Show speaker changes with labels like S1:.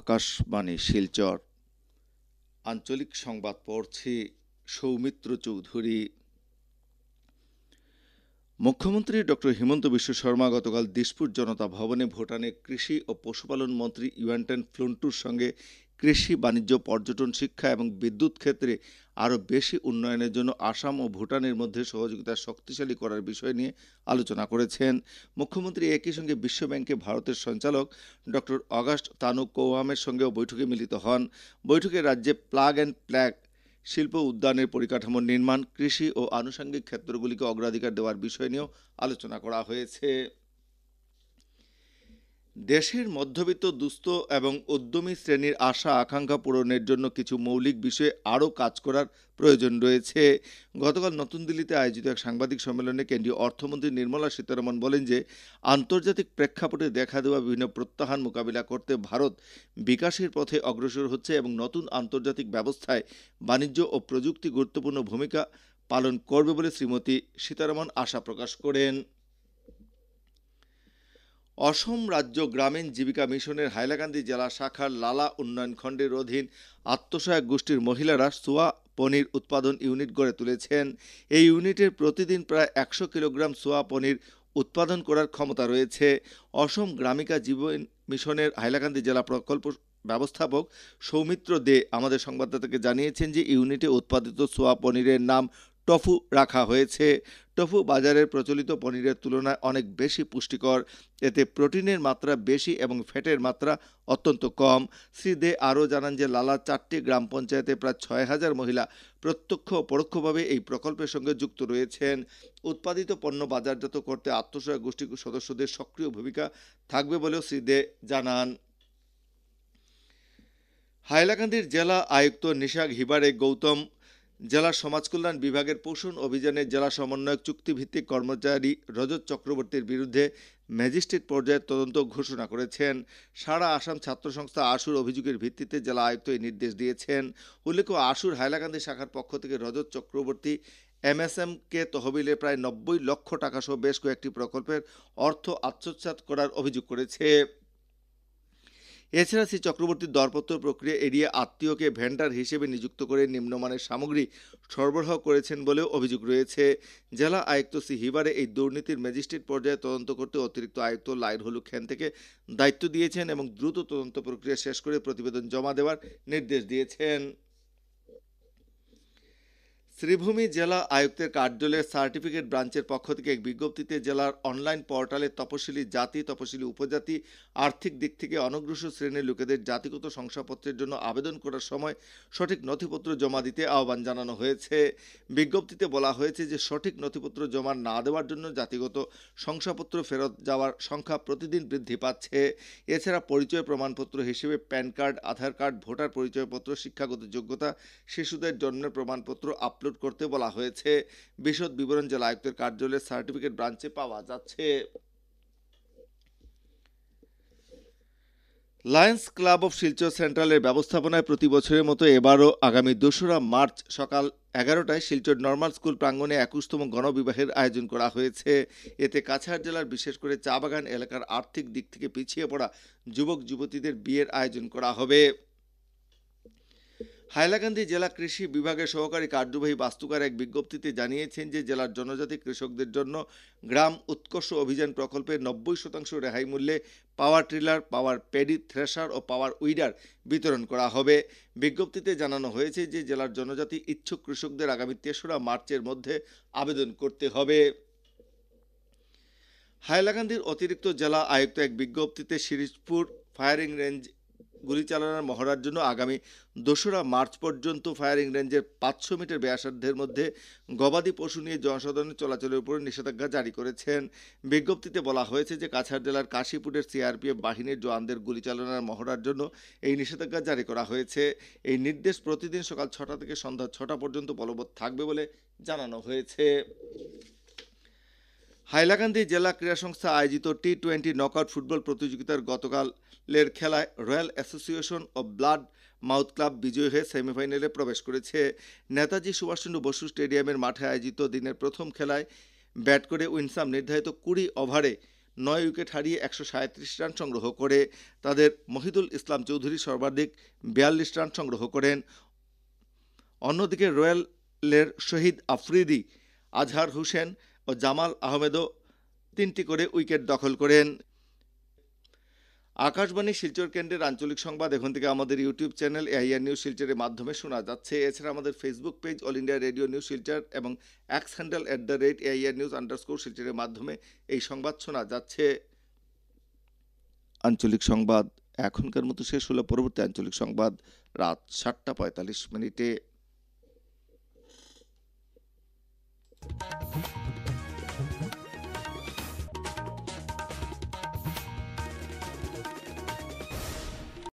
S1: আকাশবাণী শিলচর আঞ্চলিক সংবাদ পড়ছি সৌমিত্র চৌধুরী। মুখ্যমন্ত্রী ডক্টর হিমন্ত বিশ্ব শর্মা গতকাল দিসপুর জনতা ভবনে ভুটানে কৃষি ও পশুপালন মন্ত্রী ইউয়ান্টেন ফ্লুন্টুর সঙ্গে কৃষি, বাণিজ্য, পর্যটন, শিক্ষা এবং বিদ্যুৎ ক্ষেত্রে আরও বেশি উন্নয়নের জন্য আসাম ও ভুটানের মধ্যে সহযোগিতা শক্তিশালী করার বিষয় নিয়ে আলোচনা করেছেন। মুখ্যমন্ত্রী একই সঙ্গে বিশ্বব্যাংকে ভারতের সঞ্চালক ডক্টর অগাস্ট তানু কৌয়ামের সঙ্গেও বৈঠকে মিলিত হন। বৈঠকে রাজ্যে প্লাগ অ্যান্ড প্ল্যাগ শিল্প উদ্যানের পরিকাঠামো নির্মাণ, কৃষি ও আনুষঙ্গিক ক্ষেত্রগুলিকে অগ্রাধিকার দেওয়ার বিষয় নিয়েও আলোচনা করা হয়েছে। দেশের মধ্যবিত্ত, দুস্থ এবং উদ্যমী শ্রেণীর আশা আকাঙ্ক্ষা পূরণের জন্য কিছু মৌলিক বিষয়ে আরও কাজ করার প্রয়োজন রয়েছে। গতকাল নতুন দিল্লিতে আয়োজিত এক সাংবাদিক সম্মেলনে কেন্দ্রীয় অর্থমন্ত্রী নির্মলা সীতারমণ বলেন যে আন্তর্জাতিক প্রেক্ষাপটে দেখা দেওয়া বিভিন্ন প্রত্যাহ্বান মোকাবিলা করতে ভারত বিকাশের পথে অগ্রসর হচ্ছে এবং নতুন আন্তর্জাতিক ব্যবস্থায় বাণিজ্য ও প্রযুক্তি গুরুত্বপূর্ণ ভূমিকা পালন করবে বলে শ্রীমতী সীতারমণ আশা প্রকাশ করেন। অসম রাজ্য গ্রামীণ জীবিকা মিশনের হাইলাকান্দি জেলা শাখার লালা উন্নয়ন খণ্ডের অধীন আত্মসহায়ক গোষ্ঠীর মহিলারা সোয়া পনির উৎপাদন ইউনিট গড়ে তুলেছেন। এই ইউনিটের প্রতিদিন প্রায় 100 কিলোগ্রাম সোয়া পনির উৎপাদন করার ক্ষমতা রয়েছে। অসম গ্রামিকা জীবন মিশনের হাইলাকান্দি জেলা প্রকল্প ব্যবস্থাপক সৌমিত্র দে আমাদের সংবাদদাতাকে জানিয়েছেন যে ইউনিটে উৎপাদিত সোয়া পনিরের নাম টফু রাখা হয়েছে। টফু বাজারের প্রচলিত পনিরের তুলনায় অনেক বেশি পুষ্টিকর। এতে প্রোটিনের মাত্রা বেশি এবং ফ্যাটের মাত্রা অত্যন্ত কম। শ্রী দে আরও জানান যে লালা 4টি গ্রাম পঞ্চায়েতে প্রায় 6000 মহিলা প্রত্যক্ষ ও পরোক্ষভাবে এই প্রকল্পের সঙ্গে যুক্ত রয়েছেন। উৎপাদিত পণ্য বাজারজাত করতে আত্মসহায়ক গোষ্ঠী সদস্যদের সক্রিয় ভূমিকা থাকবে বলেও শ্রী দে জানান। হাইলাকান্দির জেলা আয়ুক্ত নিশাক হিবারে গৌতম জেলা সমাজ কল্যাণ বিভাগের পোষণ অভিযানের জেলা সমন্বয়ক চুক্তিভিত্তিক কর্মচারী রজত চক্রবর্তীর বিরুদ্ধে ম্যাজিস্ট্রেট পর্যায়ের তদন্ত ঘোষণা করেছেন। সারা আসাম ছাত্র সংস্থা আসুর অভিযোগের ভিত্তিতে জেলা আয়ুক্ত এই নির্দেশ দিয়েছেন। উল্লেখ্য, আসুর হাইলাকান্দি শাখার পক্ষ থেকে রজত চক্রবর্তী MSMকে তহবিলে প্রায় 90 লক্ষ টাকা সহ বেশ কয়েকটি প্রকল্পের অর্থ আত্মসাৎ করার অভিযোগ করেছে। এছাড়া শ্রী চক্রবর্তীর দরপত্র প্রক্রিয়া এড়িয়ে আত্মীয়কে ভেন্ডার হিসেবে নিযুক্ত করে নিম্নমানের সামগ্রী সরবরাহ করেছেন বলেও অভিযোগ রয়েছে। জেলা আয়ুক্ত শ্রী হিবারে এই দুর্নীতির ম্যাজিস্ট্রেট পর্যায়ে তদন্ত করতে অতিরিক্ত আয়ুক্ত লাইন হলু খেন থেকে দায়িত্ব দিয়েছেন এবং দ্রুত তদন্ত প্রক্রিয়া শেষ করে প্রতিবেদন জমা দেওয়ার নির্দেশ দিয়েছেন। শ্রীভূমি জেলা আয়ুক্তের কার্যালয়ের সার্টিফিকেট ব্রাঞ্চের পক্ষ থেকে এক বিজ্ঞপ্তিতে জেলার অনলাইন পোর্টালে তপশিলি জাতি, তপশিলি উপজাতি, আর্থিক দিক থেকে অনগ্রসর শ্রেণীর লোকেদের জাতিগত শংসাপত্রের জন্য আবেদন করার সময় সঠিক নথিপত্র জমা দিতে আহ্বান জানানো হয়েছে। বিজ্ঞপ্তিতে বলা হয়েছে যে সঠিক নথিপত্র জমা না দেওয়ার জন্য জাতিগত শংসাপত্র ফেরত যাওয়ার সংখ্যা প্রতিদিন বৃদ্ধি পাচ্ছে। এছাড়া পরিচয় প্রমাণপত্র হিসেবে প্যান কার্ড, আধার কার্ড, ভোটার পরিচয়পত্র, শিক্ষাগত যোগ্যতা, শিশুদের জন্মের প্রমাণপত্র আপলোড করতে বলা হয়েছে। বিশদ বিবরণ জেলা আয়ুক্তের কার্যালয়ের সার্টিফিকেট ব্রাঞ্চে পাওয়া যাচ্ছে। লায়ন্স ক্লাব অফ শিলচর সেন্ট্রালের ব্যবস্থাপনায় প্রতি বছরের মতো এবারও আগামী 2রা মার্চ সকাল 11টায় শিলচর নর্মাল স্কুল প্রাঙ্গণে 21তম গণবিবাহের আয়োজন করা হয়েছে। এতে কাছাড় জেলার বিশেষ করে চা বাগান এলাকার আর্থিক দিক থেকে পিছিয়ে পড়া যুবক যুবতীদের বিয়ের আয়োজন করা হবে। হাইলাকান্দি জেলা কৃষি বিভাগের সহকারী কার্যবাহী বাস্তুকার এক বিজ্ঞপ্তিতে জানিয়েছেন যে জেলার জনজাতি কৃষকদের জন্য গ্রাম উৎকর্ষ অভিযান প্রকল্পের 90% রেহাই মূল্যে পাওয়ার ট্রিলার, পাওয়ার প্যাডি থ্রেশার ও পাওয়ার উইডার বিতরণ করা হবে। বিজ্ঞপ্তিতে জানানো হয়েছে যে জেলার জনজাতি ইচ্ছুক কৃষকদের আগামী 3রা মার্চের মধ্যে আবেদন করতে হবে। হাইলাকান্দির অতিরিক্ত জেলা আয়ুক্ত এক বিজ্ঞপ্তিতে শিরিষপুর ফায়ারিং রেঞ্জ গুলি চালানোর মহড়ার জন্য আগামী 2রা মার্চ পর্যন্ত ফায়ারিং রেঞ্জের 500 মিটার ব্যাসার্ধের মধ্যে গবাদি পশু নিয়ে জনসাধারণের চলাচলের উপর নিষেধাজ্ঞা জারি করেছেন। বিজ্ঞপ্তিতে বলা হয়েছে যে কাছাড় জেলার কাশীপুরের CRPF বাহিনীর জওয়ানদের গুলি চালানোর মহড়ার জন্য এই নিষেধাজ্ঞা জারি করা হয়েছে। এই নির্দেশ প্রতিদিন সকাল 6টা থেকে সন্ধ্যা 6টা পর্যন্ত বলবৎ থাকবে বলে জানানো হয়েছে। হাইলাকান্দি জেলা ক্রীড়া সংস্থা আয়োজিত T20 নকআউট ফুটবল প্রতিযোগিতার গতকালের খেলায় royal association of blood mouth club বিজয়ী হয়ে সেমিফাইনালে প্রবেশ করেছে। নেতাজি সুভাষচন্দ্র বসু স্টেডিয়ামের মাঠে আয়োজিত দিনের প্রথম খেলায় ব্যাট করে উইনসাম নির্ধারিত 20 ওভারে 9 উইকেট হারিয়ে 137 রান সংগ্রহ করে তাদের মহিদুল ইসলাম চৌধুরী সর্বাধিক 42 রান সংগ্রহ করেন। অন্যদিকে রয়্যালের শহীদ আফ্রিদি, আজহার হোসেন ও জামাল আহমেদও 3টি করে উইকেট দখল করেন। আকাশবাণী শিলচর কেন্দ্রের আঞ্চলিক সংবাদ এখন থেকে আমাদের ইউটিউব চ্যানেল এআইআর নিউজ শিলচরের মাধ্যমে শোনা যাচ্ছে। এছাড়া আমাদের Facebook page all India radio news Silchar এবং এক্স হ্যান্ডেল @AIR_News_ শিলচরের মাধ্যমে এই সংবাদ শোনা যাচ্ছে। আঞ্চলিক সংবাদ এখনকার মতো শেষ হলো। পরবর্তী আঞ্চলিক সংবাদ রাত 7:45 মিনিটে।